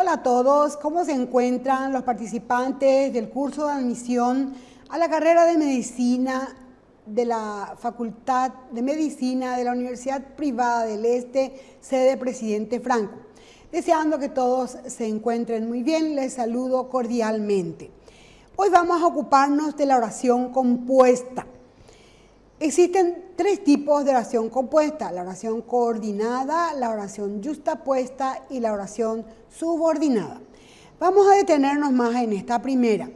Hola a todos, ¿cómo se encuentran los participantes del curso de admisión a la carrera de medicina de la Facultad de Medicina de la Universidad Privada del Este, sede Presidente Franco? Deseando que todos se encuentren muy bien, les saludo cordialmente. Hoy vamos a ocuparnos de la oración compuesta. Existen tres tipos de oración compuesta: la oración coordinada, la oración yuxtapuesta y la oración subordinada. Vamos a detenernos más en esta primera.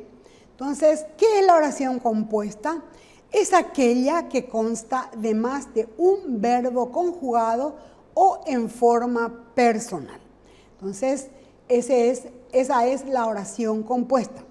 Entonces, ¿qué es la oración compuesta? Es aquella que consta de más de un verbo conjugado o en forma personal. Entonces, esa es la oración compuesta,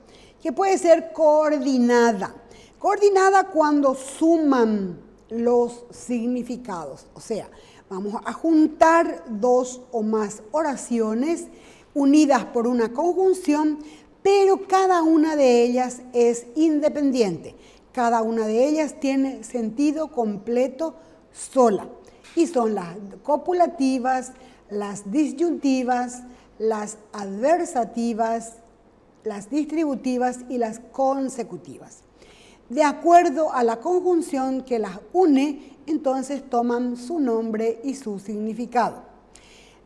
que puede ser coordinada. Coordinada cuando suman los significados, o sea, vamos a juntar dos o más oraciones unidas por una conjunción, pero cada una de ellas es independiente. Cada una de ellas tiene sentido completo sola. Y son las copulativas, las disyuntivas, las adversativas, las distributivas y las consecutivas. De acuerdo a la conjunción que las une, entonces toman su nombre y su significado.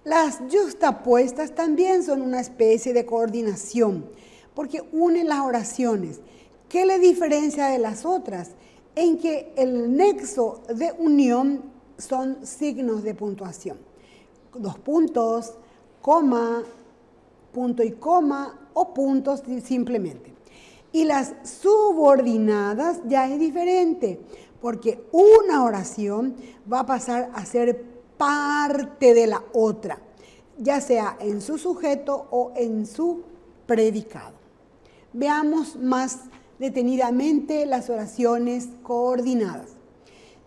Las yuxtapuestas también son una especie de coordinación, porque unen las oraciones. ¿Qué le diferencia de las otras? En que el nexo de unión son signos de puntuación. 2 puntos, coma, punto y coma o puntos simplemente. Y las subordinadas ya es diferente, porque una oración va a pasar a ser parte de la otra, ya sea en su sujeto o en su predicado. Veamos más detenidamente las oraciones coordinadas.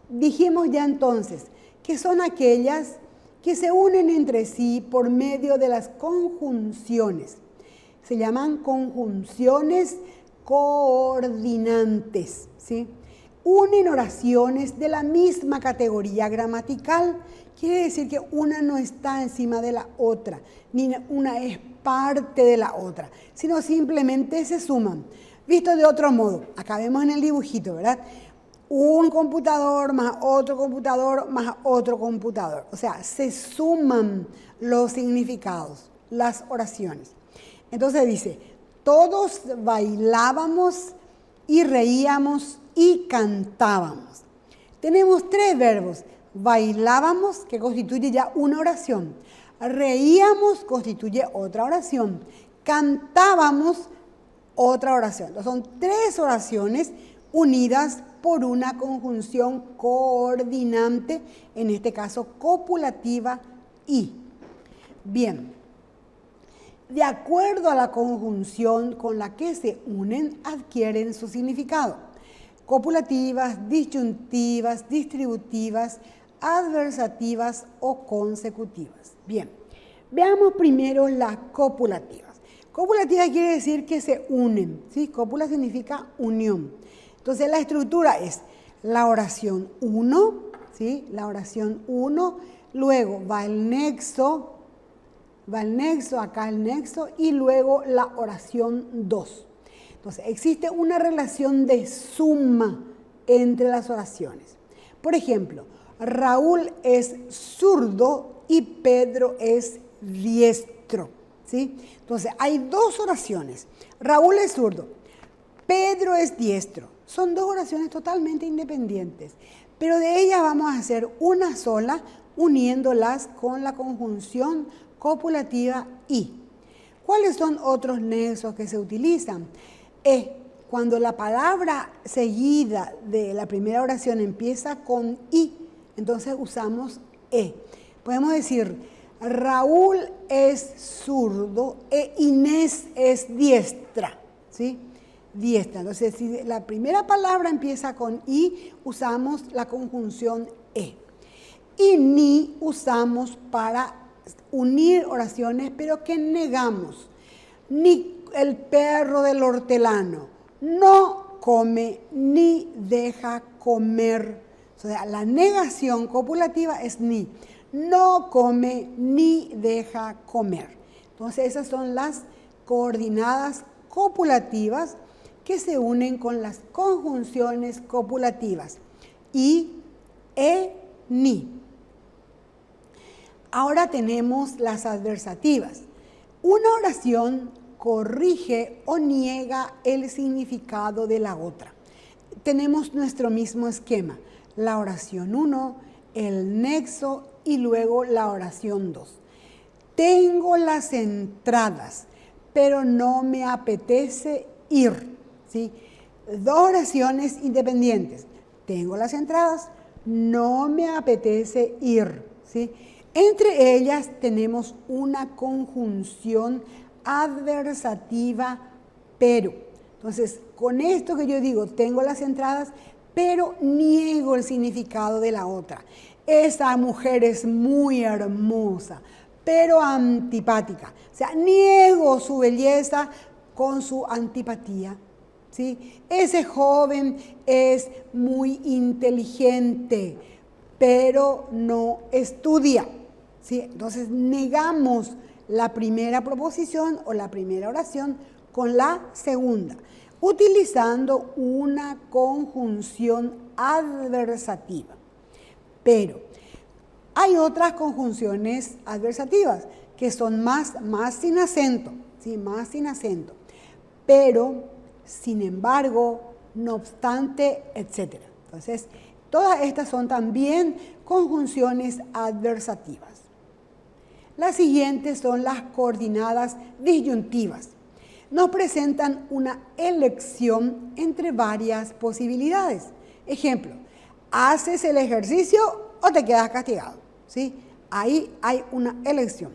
Dijimos ya entonces que son aquellas que se unen entre sí por medio de las conjunciones. Se llaman conjunciones coordinantes, ¿sí? Unen oraciones de la misma categoría gramatical. Quiere decir que una no está encima de la otra, ni una es parte de la otra, sino simplemente se suman. Visto de otro modo, acá vemos en el dibujito, ¿verdad? Un computador más otro computador más otro computador. O sea, se suman los significados, las oraciones. Entonces dice: todos bailábamos y reíamos y cantábamos. Tenemos 3 verbos. Bailábamos, que constituye ya una oración. Reíamos, constituye otra oración. Cantábamos, otra oración. Entonces, son 3 oraciones unidas por una conjunción coordinante, en este caso copulativa y. Bien. De acuerdo a la conjunción con la que se unen, adquieren su significado. Copulativas, disyuntivas, distributivas, adversativas o consecutivas. Bien, veamos primero las copulativas. Copulativa quiere decir que se unen, ¿sí? Cópula significa unión. Entonces la estructura es la oración 1, ¿sí? La oración 1, luego va el nexo, acá el nexo, y luego la oración 2. Entonces, existe una relación de suma entre las oraciones. Por ejemplo, Raúl es zurdo y Pedro es diestro, ¿sí? Entonces, hay 2 oraciones. Raúl es zurdo, Pedro es diestro. Son 2 oraciones totalmente independientes, pero de ellas vamos a hacer una sola, uniéndolas con la conjunción copulativa y. ¿Cuáles son otros nexos que se utilizan? Cuando la palabra seguida de la primera oración empieza con i, entonces usamos e. Podemos decir: Raúl es zurdo e Inés es diestra, ¿sí? Diestra. Entonces, si la primera palabra empieza con i, usamos la conjunción e. Y ni usamos para unir oraciones, pero que negamos. Ni el perro del hortelano no come ni deja comer. O sea, la negación copulativa es ni. No come ni deja comer. Entonces esas son las coordinadas copulativas que se unen con las conjunciones copulativas. I, e, ni. Ahora tenemos las adversativas. Una oración corrige o niega el significado de la otra. Tenemos nuestro mismo esquema, la oración 1, el nexo y luego la oración 2. Tengo las entradas, pero no me apetece ir, ¿sí? Dos oraciones independientes. Tengo las entradas, no me apetece ir, ¿sí? Entre ellas tenemos una conjunción adversativa, pero. Entonces, con esto que yo digo, tengo las entradas, pero niego el significado de la otra. Esa mujer es muy hermosa, pero antipática. O sea, niego su belleza con su antipatía, ¿sí? Ese joven es muy inteligente, pero no estudia, ¿sí? Entonces, negamos la primera proposición o la primera oración con la segunda, utilizando una conjunción adversativa. Pero hay otras conjunciones adversativas que son más sin acento, ¿sí? Más sin acento. Pero, sin embargo, no obstante, etc. Entonces, todas estas son también conjunciones adversativas. Las siguientes son las coordinadas disyuntivas. Nos presentan una elección entre varias posibilidades. Ejemplo, ¿haces el ejercicio o te quedas castigado? ¿Sí? Ahí hay una elección.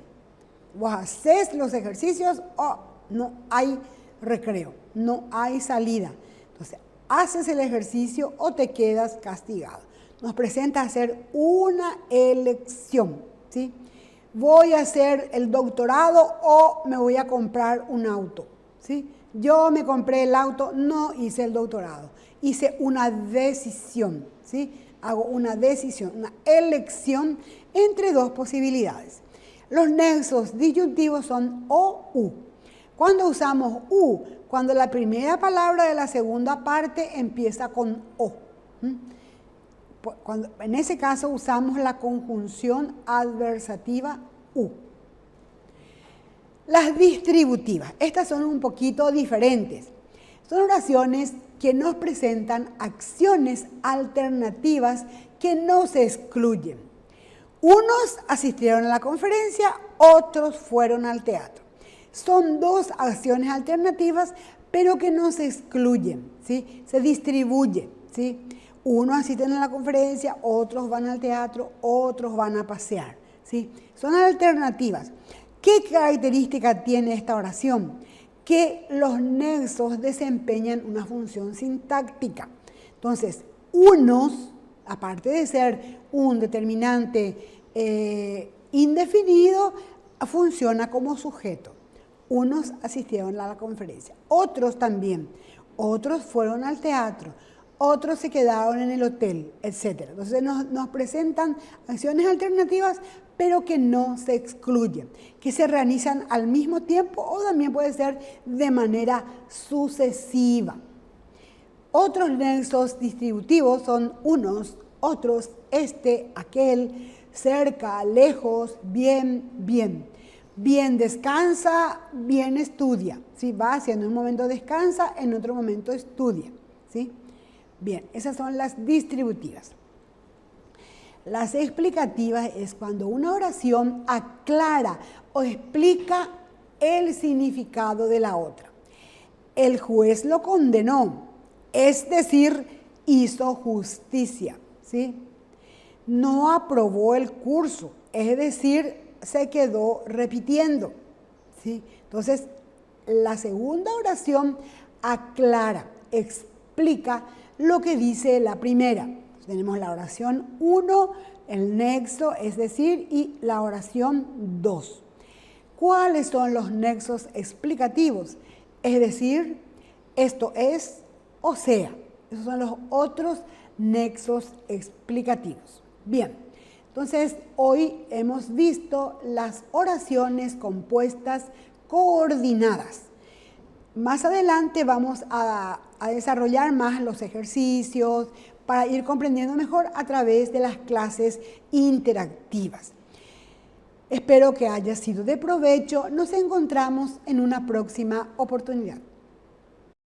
Vos haces los ejercicios o no hay recreo, no hay salida. Entonces, ¿haces el ejercicio o te quedas castigado? Nos presenta hacer una elección, ¿sí? ¿Voy a hacer el doctorado o me voy a comprar un auto? ¿Sí? Yo me compré el auto, no hice el doctorado. Hice una decisión, ¿sí? Hago una decisión, una elección entre dos posibilidades. Los nexos disyuntivos son o, u. ¿Cuándo usamos u? Cuando la primera palabra de la segunda parte empieza con o. En ese caso usamos la conjunción adversativa u. Las distributivas, estas son un poquito diferentes. Son oraciones que nos presentan acciones alternativas que no se excluyen. Unos asistieron a la conferencia, otros fueron al teatro. Son dos acciones alternativas, pero que no se excluyen, ¿sí? Se distribuyen, ¿sí? Unos asisten a la conferencia, otros van al teatro, otros van a pasear, ¿sí? Son alternativas. ¿Qué característica tiene esta oración? Que los nexos desempeñan una función sintáctica. Entonces, unos, aparte de ser un determinante indefinido, funciona como sujeto. Unos asistieron a la conferencia, otros también, otros fueron al teatro, otros se quedaron en el hotel, etc. Entonces nos presentan acciones alternativas, pero que no se excluyen, que se realizan al mismo tiempo o también puede ser de manera sucesiva. Otros nexos distributivos son unos, otros, este, aquel, cerca, lejos, bien, bien. Bien descansa, bien estudia. ¿Sí? Va haciendo un momento descansa, en otro momento estudia. ¿Sí? Bien, esas son las distributivas. Las explicativas es cuando una oración aclara o explica el significado de la otra. El juez lo condenó, es decir, hizo justicia, ¿sí? No aprobó el curso, es decir, se quedó repitiendo, ¿sí? Entonces, la segunda oración aclara, explica lo que dice la primera. Tenemos la oración 1, el nexo, es decir, y la oración 2. ¿Cuáles son los nexos explicativos? Es decir, esto es, o sea. Esos son los otros nexos explicativos. Bien, Entonces, hoy hemos visto las oraciones compuestas coordinadas. Más adelante vamos a desarrollar más los ejercicios para ir comprendiendo mejor a través de las clases interactivas. Espero que haya sido de provecho. Nos encontramos en una próxima oportunidad.